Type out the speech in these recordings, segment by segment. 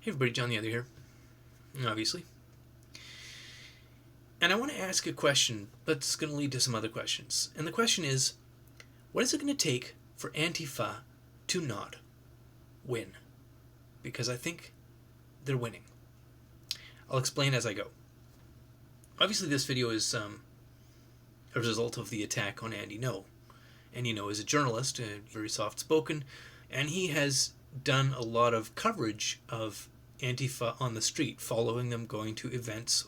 Hey everybody, John the Other here, obviously. And I want to ask a question that's going to lead to some other questions. And the question is, what is it going to take for Antifa to not win? Because I think they're winning. I'll explain as I go. Obviously, this video is a result of the attack on Andy Ngo. Andy Ngo is a journalist, very soft-spoken, and he has done a lot of coverage of Antifa on the street, following them, going to events,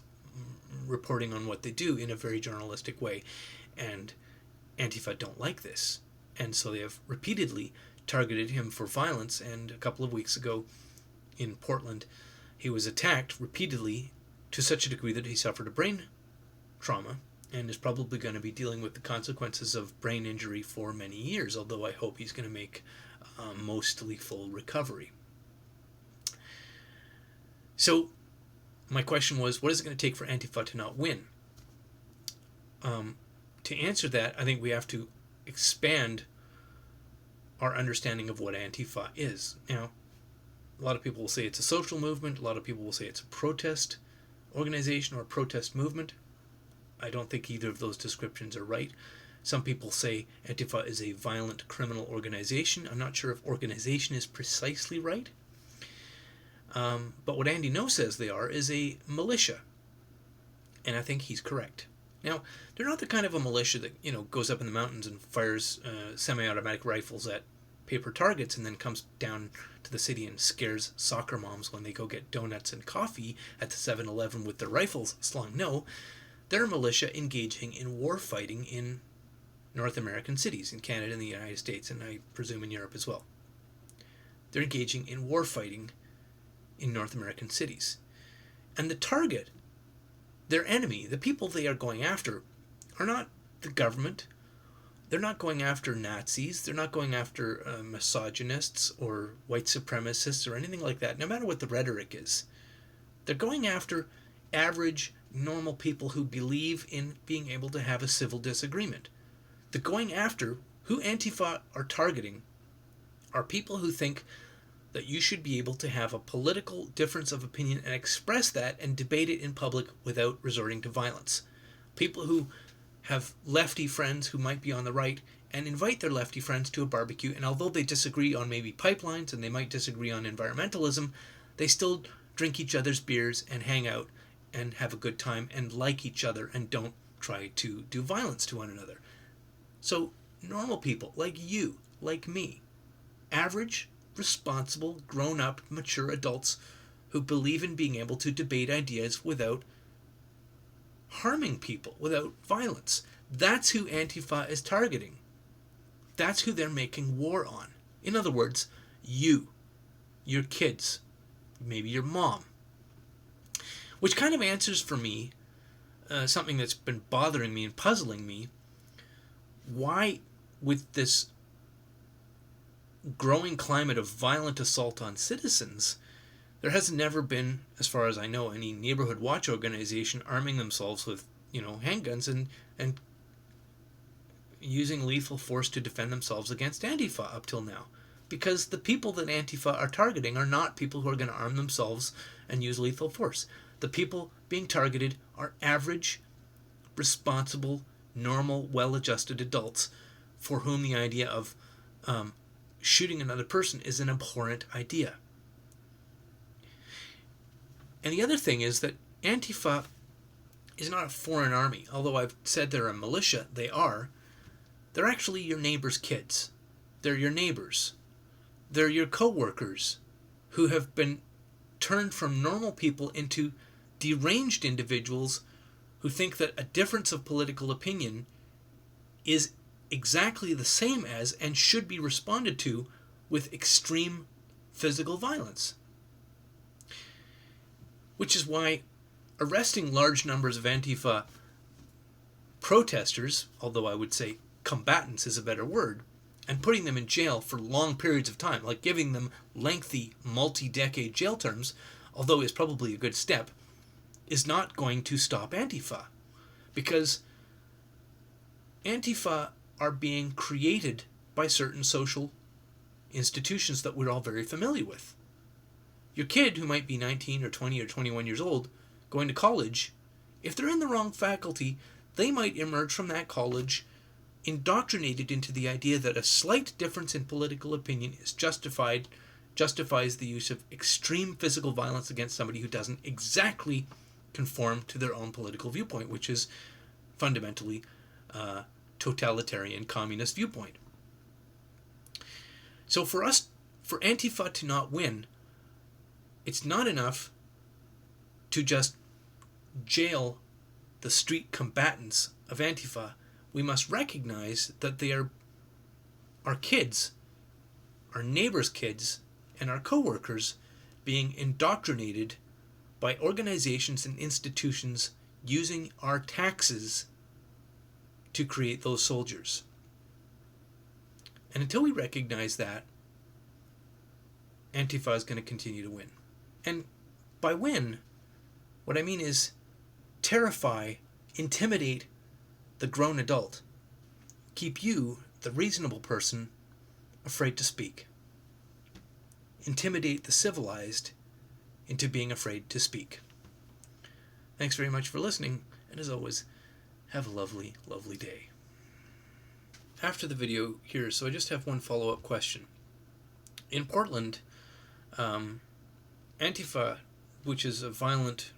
reporting on what they do in a very journalistic way. And Antifa don't like this. And so they have repeatedly targeted him for violence. And a couple of weeks ago in Portland, he was attacked repeatedly to such a degree that he suffered a brain trauma and is probably going to be dealing with the consequences of brain injury for many years, although I hope he's going to make mostly full recovery. So my question was, what is it going to take for Antifa to not win? To answer that, I think we have to expand our understanding of what Antifa is. Now, a lot of people will say it's a social movement. A lot of people will say it's a protest organization or a protest movement. I don't think either of those descriptions are right. Some people say Antifa is a violent criminal organization. I'm not sure if organization is precisely right. But what Andy Ngo says they are is a militia. And I think he's correct. Now, they're not the kind of a militia that, goes up in the mountains and fires semi-automatic rifles at paper targets and then comes down to the city and scares soccer moms when they go get donuts and coffee at the 7-Eleven with their rifles slung. No, they're a militia engaging in war fighting in North American cities, in Canada and the United States, and I presume in Europe as well. They're engaging in war fighting in North American cities. And the target, their enemy, the people they are going after, are not the government. They're not going after Nazis. They're not going after misogynists or white supremacists or anything like that, no matter what the rhetoric is. They're going after average, normal people who believe in being able to have a civil disagreement. They're going after, who Antifa are targeting, are people who think that you should be able to have a political difference of opinion and express that and debate it in public without resorting to violence. People who have lefty friends who might be on the right and invite their lefty friends to a barbecue, and although they disagree on maybe pipelines and they might disagree on environmentalism, they still drink each other's beers and hang out and have a good time and like each other and don't try to do violence to one another. So normal people like you, like me, average, responsible, grown-up, mature adults who believe in being able to debate ideas without harming people, without violence. That's who Antifa is targeting. That's who they're making war on. In other words, you, your kids, maybe your mom. Which kind of answers for me something that's been bothering me and puzzling me. Why, with this growing climate of violent assault on citizens, there has never been, as far as I know, any neighborhood watch organization arming themselves with, handguns and using lethal force to defend themselves against Antifa up till now. Because the people that Antifa are targeting are not people who are going to arm themselves and use lethal force. The people being targeted are average, responsible, normal, well-adjusted adults for whom the idea of shooting another person is an abhorrent idea. And the other thing is that Antifa is not a foreign army. Although I've said they're a militia, they are. They're actually your neighbor's kids. They're your neighbors. They're your co-workers who have been turned from normal people into deranged individuals who think that a difference of political opinion is exactly the same as and should be responded to with extreme physical violence. Which is why arresting large numbers of Antifa protesters, although I would say combatants is a better word, and putting them in jail for long periods of time, like giving them lengthy, multi-decade jail terms, although is probably a good step, is not going to stop Antifa. Because Antifa are being created by certain social institutions that we're all very familiar with. Your kid, who might be 19 or 20 or 21 years old, going to college, if they're in the wrong faculty, they might emerge from that college indoctrinated into the idea that a slight difference in political opinion is justifies the use of extreme physical violence against somebody who doesn't exactly conform to their own political viewpoint, which is fundamentally totalitarian communist viewpoint. So for Antifa to not win, it's not enough to just jail the street combatants of Antifa. We must recognize that they are our kids, our neighbors' kids, and our co-workers being indoctrinated by organizations and institutions using our taxes to create those soldiers. And until we recognize that, Antifa is going to continue to win. And by win, what I mean is terrify, intimidate the grown adult. Keep you, the reasonable person, afraid to speak. Intimidate the civilized into being afraid to speak. Thanks very much for listening, and as always, have a lovely, lovely day. After the video here, so I just have one follow-up question. In Portland, Antifa, which is a violent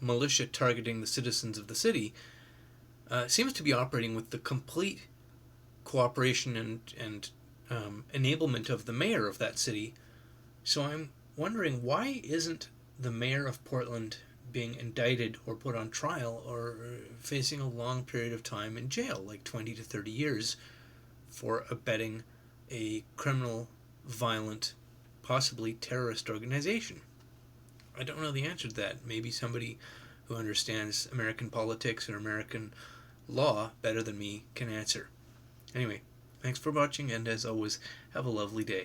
militia targeting the citizens of the city, seems to be operating with the complete cooperation and enablement of the mayor of that city. So I'm wondering, why isn't the mayor of Portland being indicted or put on trial or facing a long period of time in jail, like 20 to 30 years, for abetting a criminal, violent, possibly terrorist organization? I don't know the answer to that. Maybe somebody who understands American politics or American law better than me can answer. Anyway, thanks for watching, and as always, have a lovely day.